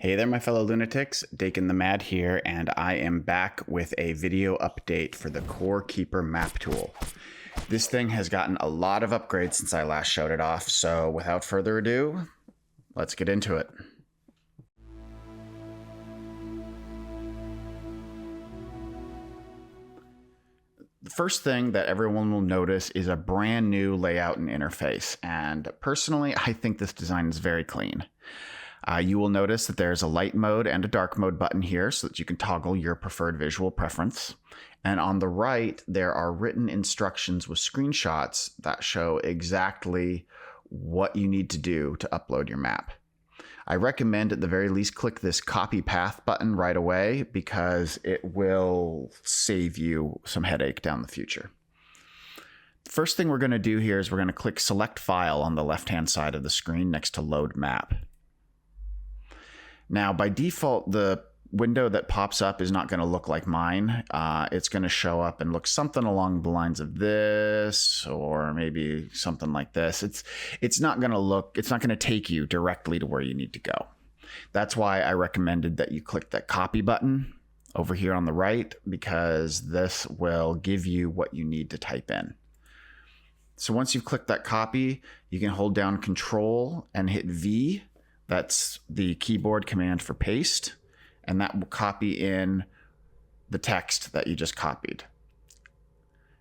Hey there, my fellow lunatics. Dakon the Mad here, and I am back with a video update for the Corekeeper map tool. This thing has gotten a lot of upgrades since I last showed it off, so without further ado, let's get into it. The first thing that everyone will notice is a brand new layout and interface, and personally, I think this design is very clean. You will notice that there's a light mode and a dark mode button here so that you can toggle your preferred visual preference. And on the right, there are written instructions with screenshots that show exactly what you need to do to upload your map. I recommend at the very least click this copy path button right away because it will save you some headache down the future. The first thing we're going to do here is we're going to click select file on the left-hand side of the screen next to load map. Now, by default, the window that pops up is not going to look like mine. It's going to show up and look something along the lines of this, or maybe something like this. It's not going to take you directly to where you need to go. That's why I recommended that you click that copy button over here on the right, because this will give you what you need to type in. So once you've clicked that copy, you can hold down Control and hit V. That's the keyboard command for paste, and that will copy in the text that you just copied.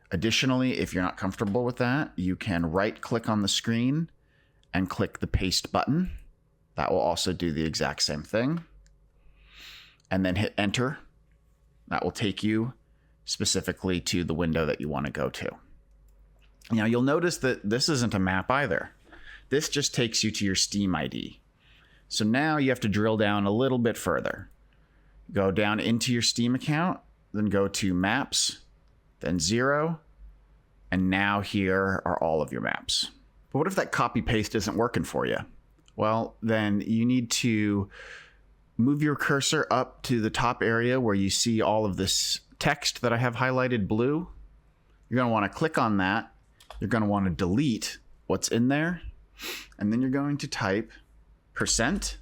Additionally, if you're not comfortable with that, you can right-click on the screen and click the paste button. That will also do the exact same thing. And then hit enter. That will take you specifically to the window that you want to go to. Now, you'll notice that this isn't a map either. This just takes you to your Steam ID. So now you have to drill down a little bit further. Go down into your Steam account, then go to Maps, then 0, and now here are all of your maps. But what if that copy-paste isn't working for you? Well, then you need to move your cursor up to the top area where you see all of this text that I have highlighted blue. You're going to want to click on that. You're going to want to delete what's in there, and then you're going to type %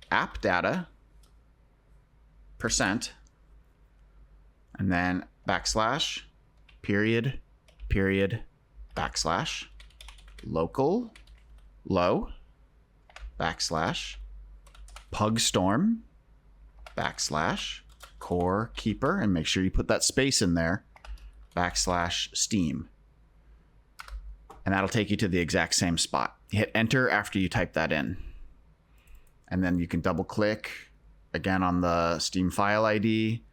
app data %, and then /, period, / local low / pug storm / Corekeeper, and make sure you put that space in there / Steam. And that'll take you to the exact same spot. Hit enter after you type that in. And then you can double click again on the Steam file ID,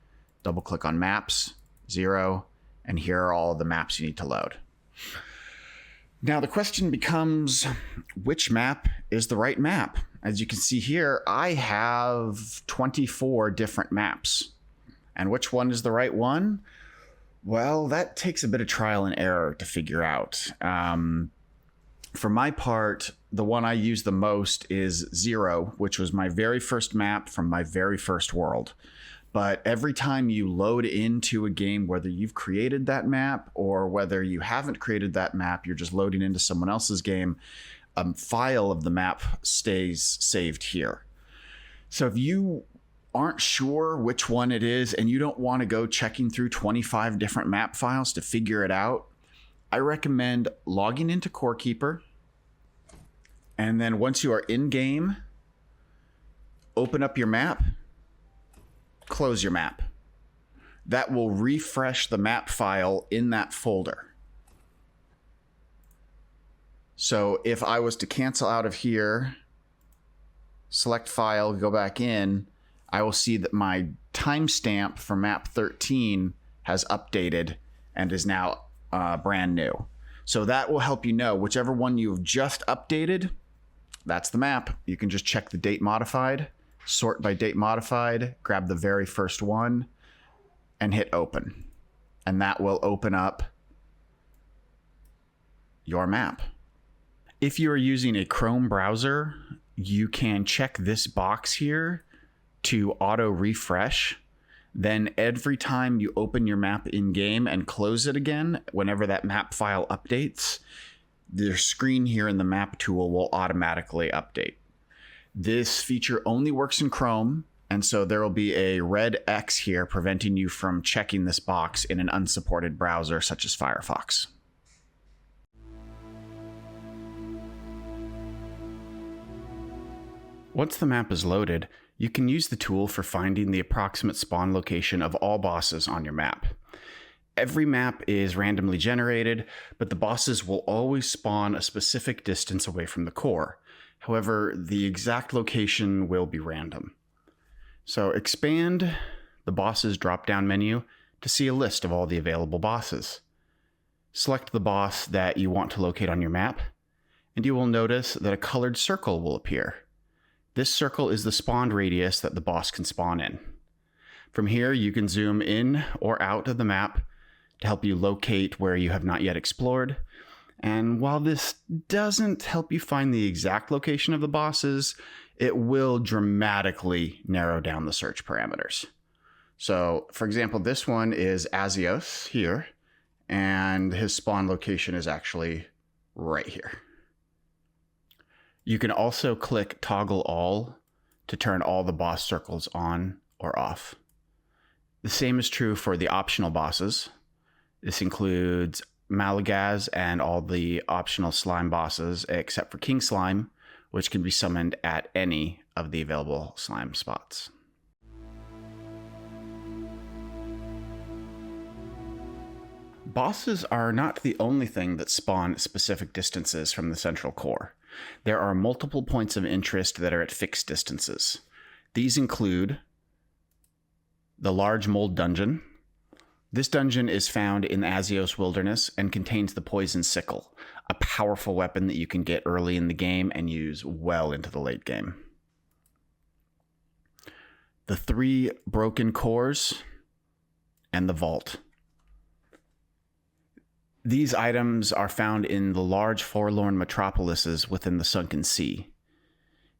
double click on maps, 0, and here are all the maps you need to load. Now the question becomes, which map is the right map? As you can see here, I have 24 different maps. And which one is the right one? Well, that takes a bit of trial and error to figure out. For my part, the one I use the most is 0, which was my very first map from my very first world. But every time you load into a game, whether you've created that map or whether you haven't created that map, you're just loading into someone else's game, a file of the map stays saved here. So if you aren't sure which one it is and you don't want to go checking through 25 different map files to figure it out, I recommend logging into Corekeeper, and then once you are in game, open up your map, close your map. That will refresh the map file in that folder. So if I was to cancel out of here, select file, go back in, I will see that my timestamp for map 13 has updated and is now brand new. So that will help you know whichever one you've just updated, that's the map. You can just check the date modified, sort by date modified, grab the very first one, and hit open. And that will open up your map. If you are using a Chrome browser, you can check this box here to auto refresh. Then every time you open your map in game and close it again, whenever that map file updates, the screen here in the map tool will automatically update. This feature only works in Chrome, and so there will be a red X here preventing you from checking this box in an unsupported browser such as Firefox. Once the map is loaded, you can use the tool for finding the approximate spawn location of all bosses on your map. Every map is randomly generated, but the bosses will always spawn a specific distance away from the core. However, the exact location will be random. So expand the bosses drop-down menu to see a list of all the available bosses. Select the boss that you want to locate on your map, and you will notice that a colored circle will appear. This circle is the spawn radius that the boss can spawn in. From here, you can zoom in or out of the map to help you locate where you have not yet explored. And while this doesn't help you find the exact location of the bosses, it will dramatically narrow down the search parameters. So, for example, this one is Azios here, and his spawn location is actually right here. You can also click Toggle All to turn all the boss circles on or off. The same is true for the optional bosses. This includes Malagaz and all the optional slime bosses except for King Slime, which can be summoned at any of the available slime spots. Bosses are not the only thing that spawn specific distances from the central core. There are multiple points of interest that are at fixed distances. These include the large mold dungeon. This dungeon is found in the Azios Wilderness and contains the Poison Sickle, a powerful weapon that you can get early in the game and use well into the late game. The 3 broken cores and the vault. These items are found in the large forlorn metropolises within the Sunken Sea.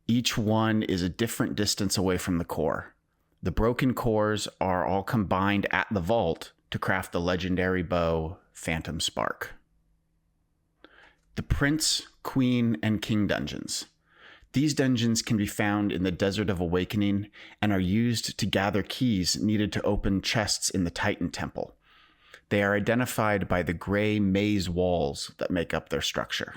Each one is a different distance away from the core. The broken cores are all combined at the vault to craft the legendary bow, Phantom Spark. The Prince, Queen, and King dungeons. These dungeons can be found in the Desert of Awakening and are used to gather keys needed to open chests in the Titan Temple. They are identified by the gray maze walls that make up their structure.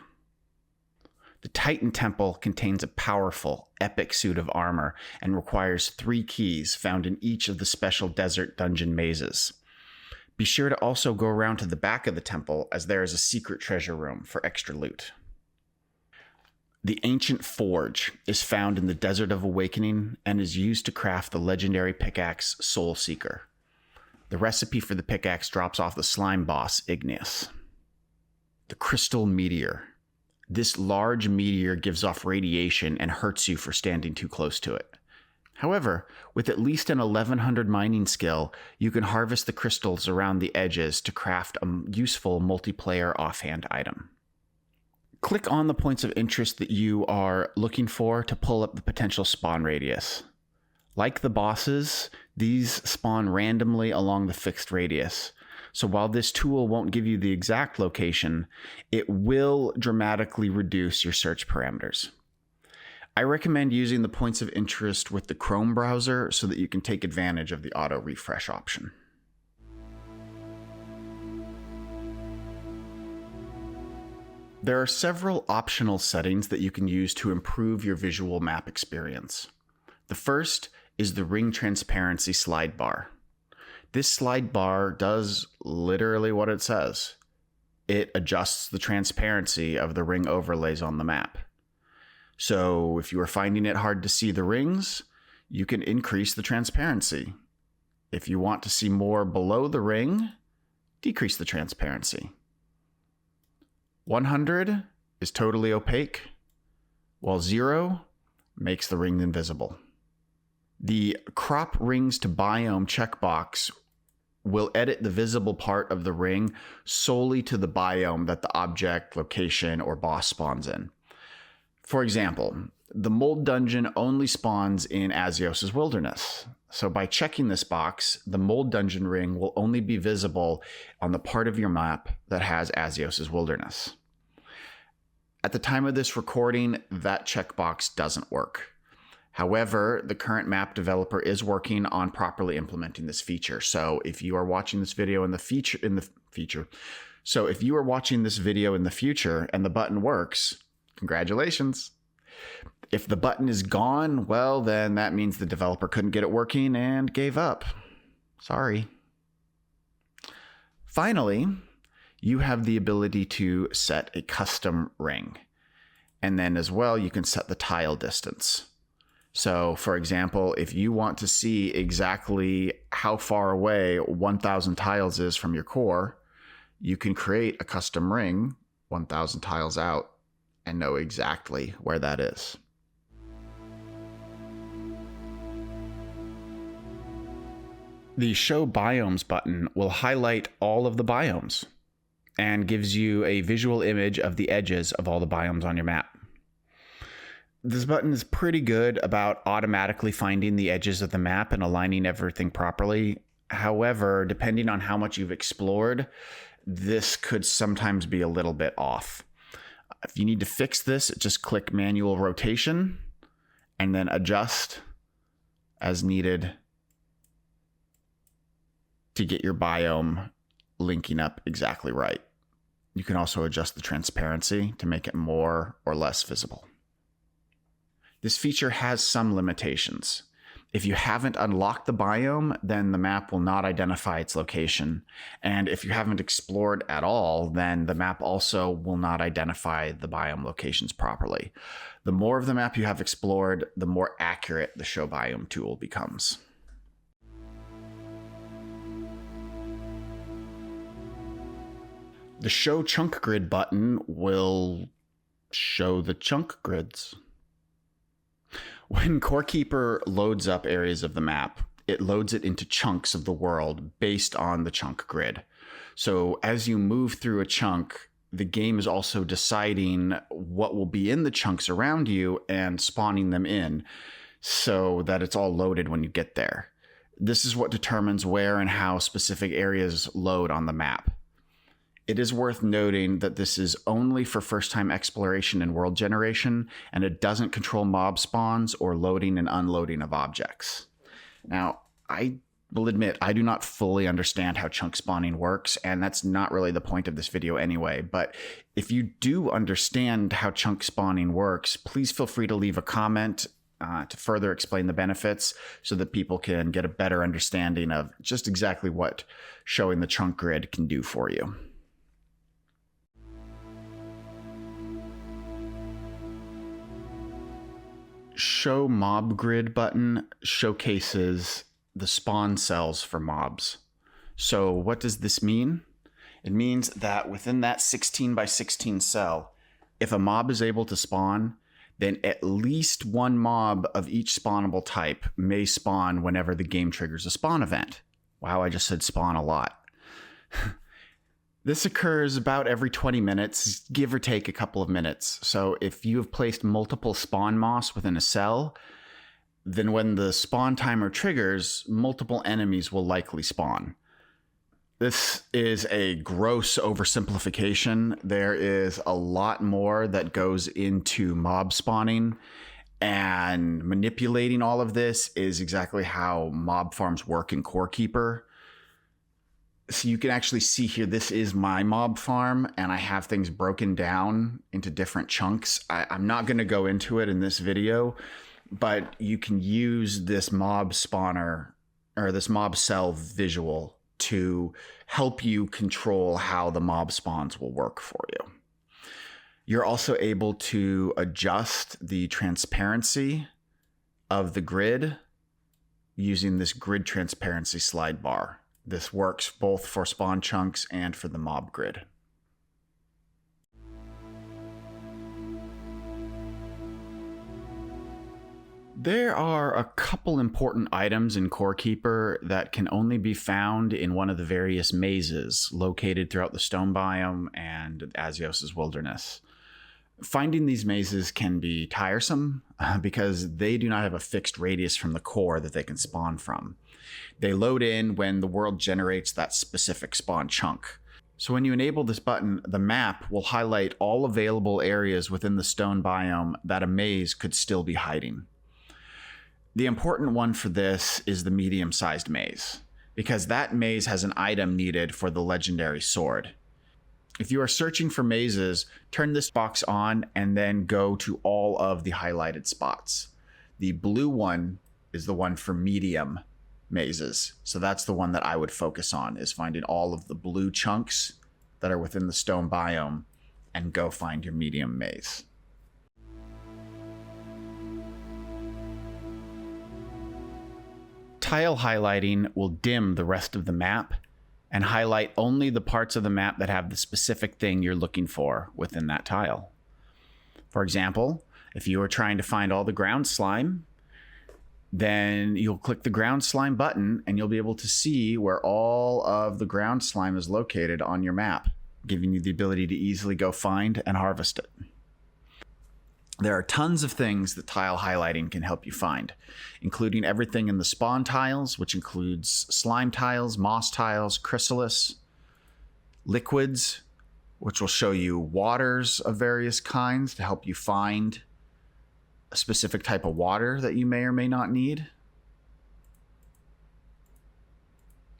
The Titan Temple contains a powerful, epic suit of armor and requires 3 keys found in each of the special desert dungeon mazes. Be sure to also go around to the back of the temple, as there is a secret treasure room for extra loot. The Ancient Forge is found in the Desert of Awakening and is used to craft the legendary pickaxe Soul Seeker. The recipe for the pickaxe drops off the slime boss, Igneous. The Crystal Meteor. This large meteor gives off radiation and hurts you for standing too close to it. However, with at least an 1100 mining skill, you can harvest the crystals around the edges to craft a useful multiplayer offhand item. Click on the points of interest that you are looking for to pull up the potential spawn radius. Like the bosses, these spawn randomly along the fixed radius. So while this tool won't give you the exact location, it will dramatically reduce your search parameters. I recommend using the points of interest with the Chrome browser so that you can take advantage of the auto refresh option. There are several optional settings that you can use to improve your visual map experience. The first is the ring transparency slide bar. This slide bar does literally what it says. It adjusts the transparency of the ring overlays on the map. So if you are finding it hard to see the rings, you can increase the transparency. If you want to see more below the ring, decrease the transparency. 100 is totally opaque, while 0 makes the ring invisible. The Crop Rings to Biome checkbox will edit the visible part of the ring solely to the biome that the object, location, or boss spawns in. For example, the Mold Dungeon only spawns in Azios' Wilderness. So by checking this box, the Mold Dungeon ring will only be visible on the part of your map that has Azios' Wilderness. At the time of this recording, that checkbox doesn't work. However, the current map developer is working on properly implementing this feature. So if you are watching this video in the future, so if you are watching this video in the future and the button works, congratulations. If the button is gone, well, then that means the developer couldn't get it working and gave up. Sorry. Finally, you have the ability to set a custom ring. And then as well, you can set the tile distance. So for example, if you want to see exactly how far away 1,000 tiles is from your core, you can create a custom ring 1,000 tiles out and know exactly where that is. The Show Biomes button will highlight all of the biomes and gives you a visual image of the edges of all the biomes on your map. This button is pretty good about automatically finding the edges of the map and aligning everything properly. However, depending on how much you've explored, this could sometimes be a little bit off. If you need to fix this, just click manual rotation and then adjust as needed to get your biome linking up exactly right. You can also adjust the transparency to make it more or less visible. This feature has some limitations. If you haven't unlocked the biome, then the map will not identify its location. And if you haven't explored at all, then the map also will not identify the biome locations properly. The more of the map you have explored, the more accurate the Show Biome tool becomes. The Show Chunk Grid button will show the chunk grids. When Corekeeper loads up areas of the map, it loads it into chunks of the world based on the chunk grid. So as you move through a chunk, the game is also deciding what will be in the chunks around you and spawning them in so that it's all loaded when you get there. This is what determines where and how specific areas load on the map. It is worth noting that this is only for first-time exploration and world generation, and it doesn't control mob spawns or loading and unloading of objects. Now, I will admit, I do not fully understand how chunk spawning works, and that's not really the point of this video anyway, but if you do understand how chunk spawning works, please feel free to leave a comment to further explain the benefits so that people can get a better understanding of just exactly what showing the chunk grid can do for you. Show Mob Grid button showcases the spawn cells for mobs. So what does this mean? It means that within that 16 by 16 cell, if a mob is able to spawn, then at least one mob of each spawnable type may spawn whenever the game triggers a spawn event. Wow, I just said spawn a lot. This occurs about every 20 minutes, give or take a couple of minutes. So if you have placed multiple spawn moss within a cell, then when the spawn timer triggers, multiple enemies will likely spawn. This is a gross oversimplification. There is a lot more that goes into mob spawning, and manipulating all of this is exactly how mob farms work in Corekeeper. So you can actually see here, this is my mob farm, and I have things broken down into different chunks. I'm not going to go into it in this video, but you can use this mob spawner or this mob cell visual to help you control how the mob spawns will work for you. You're also able to adjust the transparency of the grid using this grid transparency slide bar. This works both for spawn chunks and for the mob grid. There are a couple important items in Corekeeper that can only be found in one of the various mazes located throughout the Stone Biome and Azios' Wilderness. Finding these mazes can be tiresome because they do not have a fixed radius from the core that they can spawn from. They load in when the world generates that specific spawn chunk. So when you enable this button, the map will highlight all available areas within the Stone Biome that a maze could still be hiding. The important one for this is the medium-sized maze, because that maze has an item needed for the legendary sword. If you are searching for mazes, turn this box on and then go to all of the highlighted spots. The blue one is the one for medium mazes. So that's the one that I would focus on, is finding all of the blue chunks that are within the stone biome and go find your medium maze. Tile highlighting will dim the rest of the map and highlight only the parts of the map that have the specific thing you're looking for within that tile. For example, if you are trying to find all the ground slime, then you'll click the ground slime button and you'll be able to see where all of the ground slime is located on your map, giving you the ability to easily go find and harvest it. There are tons of things that tile highlighting can help you find, including everything in the spawn tiles, which includes slime tiles, moss tiles, chrysalis, liquids, which will show you waters of various kinds to help you find a specific type of water that you may or may not need. You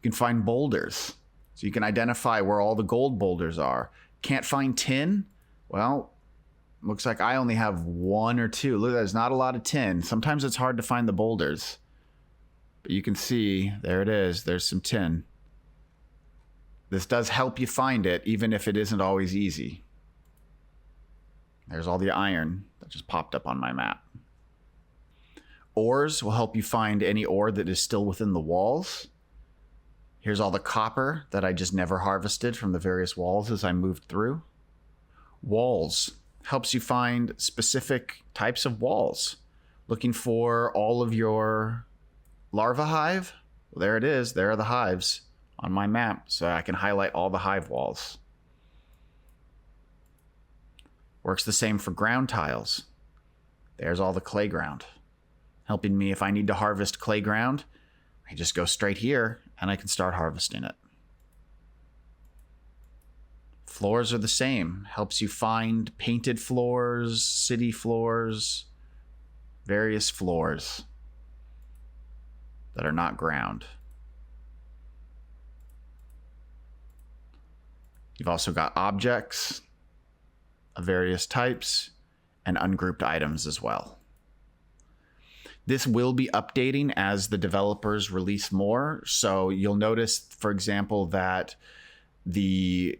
can find boulders, so you can identify where all the gold boulders are. Can't find tin? Well, looks like I only have one or two. Look, there's not a lot of tin. Sometimes it's hard to find the boulders. But you can see, there it is. There's some tin. This does help you find it, even if it isn't always easy. There's all the iron that just popped up on my map. Ores will help you find any ore that is still within the walls. Here's all the copper that I just never harvested from the various walls as I moved through. Walls helps you find specific types of walls. Looking for all of your larva hive? Well, there it is. There are the hives on my map, so I can highlight all the hive walls. Works the same for ground tiles. There's all the clay ground, helping me if I need to harvest clay ground. I just go straight here and I can start harvesting it. Floors are the same. Helps you find painted floors, city floors, various floors that are not ground. You've also got objects of various types and ungrouped items as well. This will be updating as the developers release more. So you'll notice, for example, that a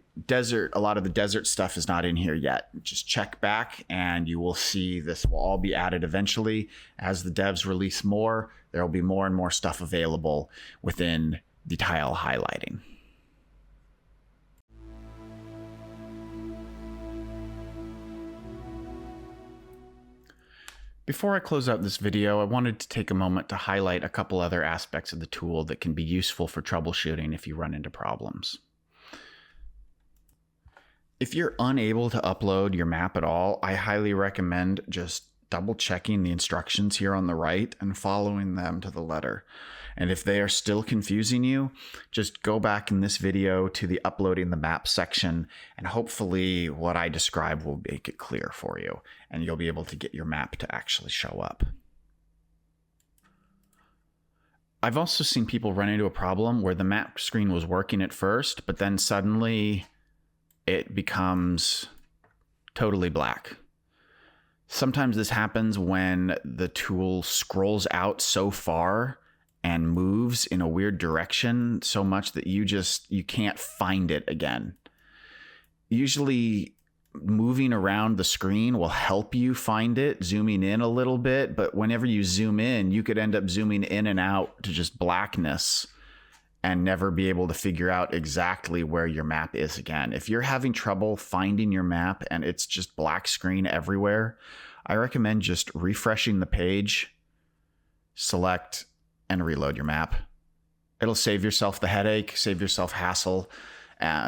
lot of the desert stuff is not in here yet. Just check back and you will see this will all be added eventually. As the devs release more, there will be more and more stuff available within the tile highlighting. Before I close out this video, I wanted to take a moment to highlight a couple other aspects of the tool that can be useful for troubleshooting if you run into problems. If you're unable to upload your map at all, I highly recommend just double checking the instructions here on the right and following them to the letter. And if they are still confusing you, just go back in this video to the uploading the map section, and hopefully what I describe will make it clear for you, and you'll be able to get your map to actually show up. I've also seen people run into a problem where the map screen was working at first, but then suddenly it becomes totally black. Sometimes this happens when the tool scrolls out so far and moves in a weird direction so much that you can't find it again. Usually moving around the screen will help you find it, zooming in a little bit, but whenever you zoom in, you could end up zooming in and out to just blackness and never be able to figure out exactly where your map is again. If you're having trouble finding your map and it's just black screen everywhere, I recommend just refreshing the page, select, and reload your map. It'll save yourself the headache, save yourself hassle,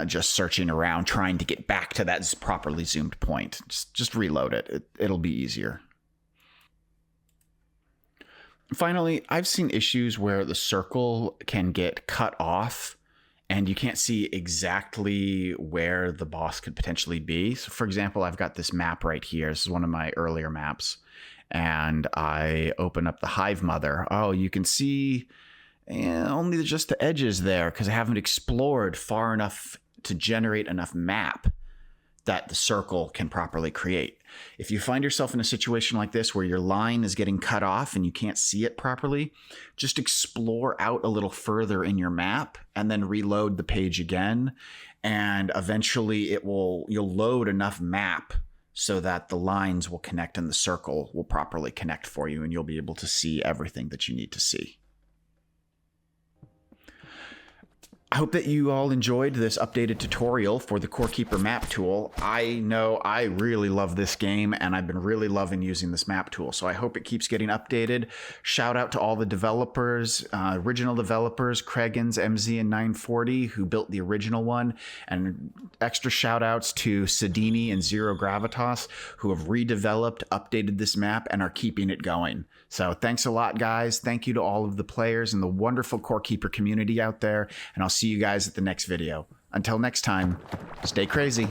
just searching around trying to get back to that properly zoomed point. Just reload it. It'll be easier. Finally, I've seen issues where the circle can get cut off and you can't see exactly where the boss could potentially be. So for example, I've got this map right here. This is one of my earlier maps. and I open up the Hive Mother. Oh, you can see only just the edges there because I haven't explored far enough to generate enough map that the circle can properly create. If you find yourself in a situation like this where your line is getting cut off and you can't see it properly, just explore out a little further in your map and then reload the page again. And eventually you'll load enough map so that the lines will connect and the circle will properly connect for you, and you'll be able to see everything that you need to see. I hope that you all enjoyed this updated tutorial for the Corekeeper map tool. I know I really love this game, and I've been really loving using this map tool, so I hope it keeps getting updated. Shout out to all the developers, original developers, Kregans, MZ, and 940, who built the original one, and extra shout outs to Sedini and Zero Gravitas, who have redeveloped, updated this map, and are keeping it going. So thanks a lot, guys. Thank you to all of the players and the wonderful Corekeeper community out there, and I'll see you guys at the next video. Until next time, stay crazy.